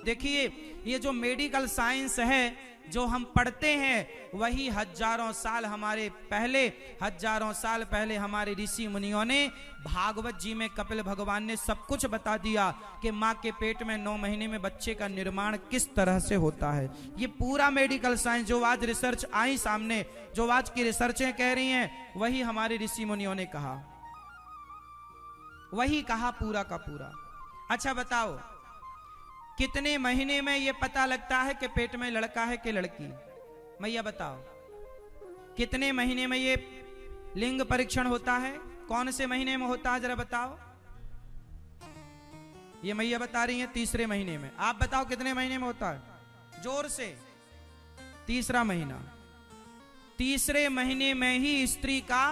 देखिए ये जो मेडिकल साइंस है जो हम पढ़ते हैं वही हजारों साल पहले हमारे ऋषि मुनियों ने भागवत जी में कपिल भगवान ने सब कुछ बता दिया कि माँ के पेट में 9 महीने में बच्चे का निर्माण किस तरह से होता है। ये पूरा मेडिकल साइंस जो आज रिसर्च आई सामने, जो आज की रिसर्चें कह रही हैं, वही हमारे ऋषि मुनियों ने कहा, वही कहा पूरा का पूरा। अच्छा बताओ कितने महीने में ये पता लगता है कि पेट में लड़का है कि लड़की? मैया बताओ कितने महीने में ये लिंग परीक्षण होता है? कौन से महीने में होता है जरा बताओ। ये मैया बता रही है 3रे महीने में। आप बताओ कितने महीने में होता है? जोर से। 3रा महीना। 3रे महीने में ही स्त्री का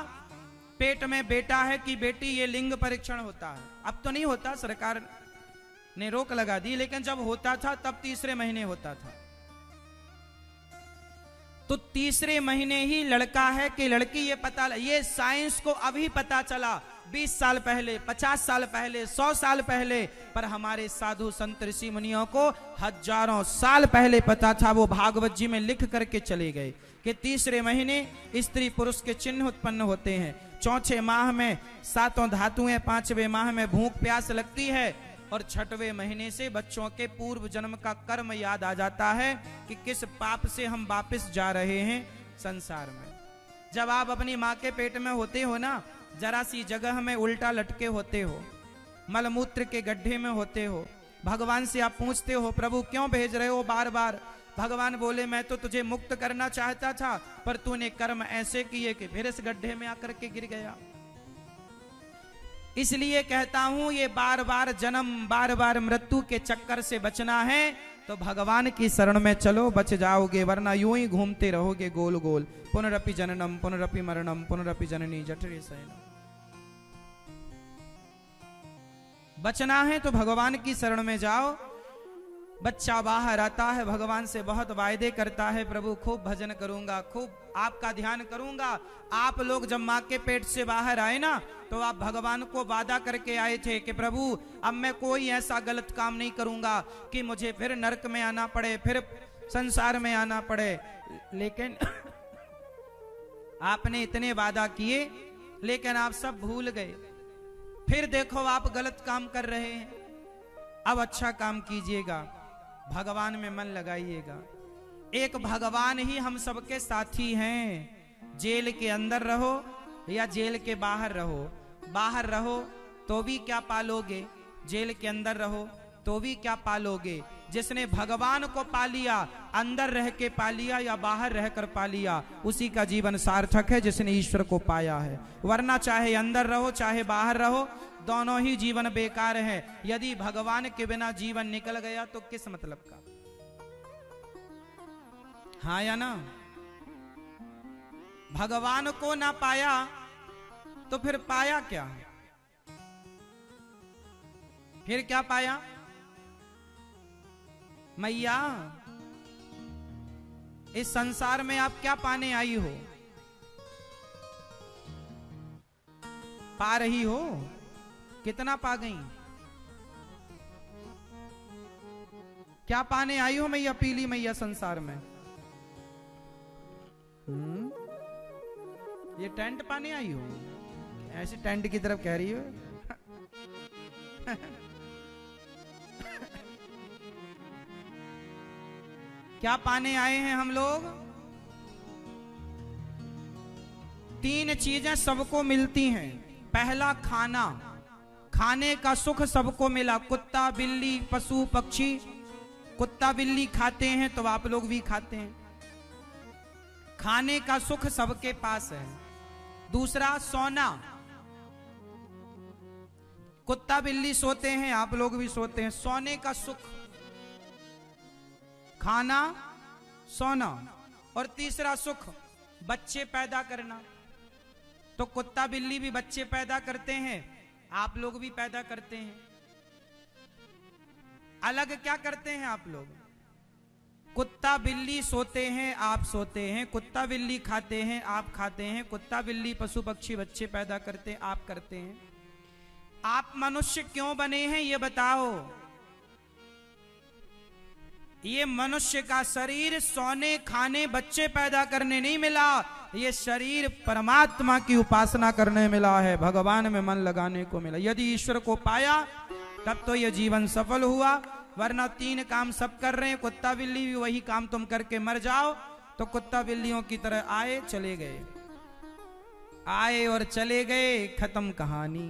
पेट में बेटा है कि बेटी, ये लिंग परीक्षण होता है। अब तो नहीं होता, सरकार ने रोक लगा दी, लेकिन जब होता था तब 3रे महीने होता था। तो 3रे महीने ही लड़का है कि लड़की ये पता, ये साइंस को अभी पता चला। 20 साल पहले, 50 साल पहले, 100 साल पहले, पर हमारे साधु संत ऋषि मुनियों को हजारों साल पहले पता था। वो भागवत जी में लिख करके चले गए कि 3रे महीने स्त्री पुरुष के चिन्ह उत्पन्न होते हैं। 4 माह में 7 धातुएं, 5वें माह में भूख प्यास लगती है, और 6वें महीने से बच्चों के पूर्व जन्म का कर्म याद आ जाता है कि किस पाप से हम वापस जा रहे हैं संसार में। जब आप अपनी माँ के पेट में होते हो ना, जरा सी जगह में उल्टा लटके होते हो, मलमूत्र के गड्ढे में होते हो, भगवान से आप पूछते हो प्रभु क्यों भेज रहे हो बार बार? भगवान बोले मैं तो तुझे मुक्त करना चाहता था, पर तूने कर्म ऐसे किए कि फिर इस गड्ढे में आकर के गिर गया। इसलिए कहता हूं ये बार बार जन्म, बार बार मृत्यु के चक्कर से बचना है तो भगवान की शरण में चलो, बच जाओगे, वरना यूं ही घूमते रहोगे गोल गोल। पुनरपि जननम पुनरपि मरणम पुनरपि जननी जठरे शयनम। बचना है तो भगवान की शरण में जाओ। बच्चा बाहर आता है, भगवान से बहुत वायदे करता है, प्रभु खूब भजन करूंगा, खूब आपका ध्यान करूंगा। आप लोग जब माँ के पेट से बाहर आए ना, तो आप भगवान को वादा करके आए थे कि प्रभु अब मैं कोई ऐसा गलत काम नहीं करूंगा कि मुझे फिर नरक में आना पड़े, फिर संसार में आना पड़े। लेकिन आपने इतने वादा किए, लेकिन आप सब भूल गए। फिर देखो आप गलत काम कर रहे हैं। अब अच्छा काम कीजिएगा, भगवान में मन लगाइएगा। एक भगवान ही हम सबके साथी हैं। जेल के अंदर रहो या जेल के बाहर रहो, बाहर रहो तो भी क्या पालोगे, जेल के अंदर रहो तो भी क्या पालोगे। जिसने भगवान को पा लिया, अंदर रह के पा लिया या बाहर रहकर पा लिया, उसी का जीवन सार्थक है जिसने ईश्वर को पाया है। वरना चाहे अंदर रहो चाहे बाहर रहो, दोनों ही जीवन बेकार है। यदि भगवान के बिना जीवन निकल गया तो किस मतलब का? हाँ या ना? भगवान को ना पाया तो फिर पाया क्या? फिर क्या पाया? मैया इस संसार में आप क्या पाने आई हो? पा रही हो? कितना पा गई? क्या पाने आई हो मैया, पीली मैया संसार में? ये टेंट पाने आई हो? ऐसे टेंट की तरफ कह रही हो? क्या पाने आए हैं हम लोग? 3 चीजें सबको मिलती हैं। पहला खाना, खाने का सुख सबको मिला। कुत्ता बिल्ली पशु पक्षी, कुत्ता बिल्ली खाते हैं तो आप लोग भी खाते हैं। खाने का सुख सबके पास है। दूसरा सोना, कुत्ता बिल्ली सोते हैं, आप लोग भी सोते हैं। सोने का सुख, खाना सोना। और तीसरा सुख बच्चे पैदा करना। तो कुत्ता बिल्ली भी बच्चे पैदा करते हैं, आप लोग भी पैदा करते हैं। अलग क्या करते हैं आप लोग? कुत्ता बिल्ली सोते हैं, आप सोते हैं। कुत्ता बिल्ली खाते हैं, आप खाते हैं। कुत्ता बिल्ली पशु पक्षी बच्चे पैदा करते हैं, आप करते हैं। आप मनुष्य क्यों बने हैं ये बताओ? ये मनुष्य का शरीर सोने खाने बच्चे पैदा करने नहीं मिला, ये शरीर परमात्मा की उपासना करने मिला है, भगवान में मन लगाने को मिला। यदि ईश्वर को पाया तब तो ये जीवन सफल हुआ, वरना 3 काम सब कर रहे हैं, कुत्ता बिल्ली भी वही काम तुम करके मर जाओ, तो कुत्ता बिल्लियों की तरह आए चले गए, आए और चले गए, खत्म कहानी।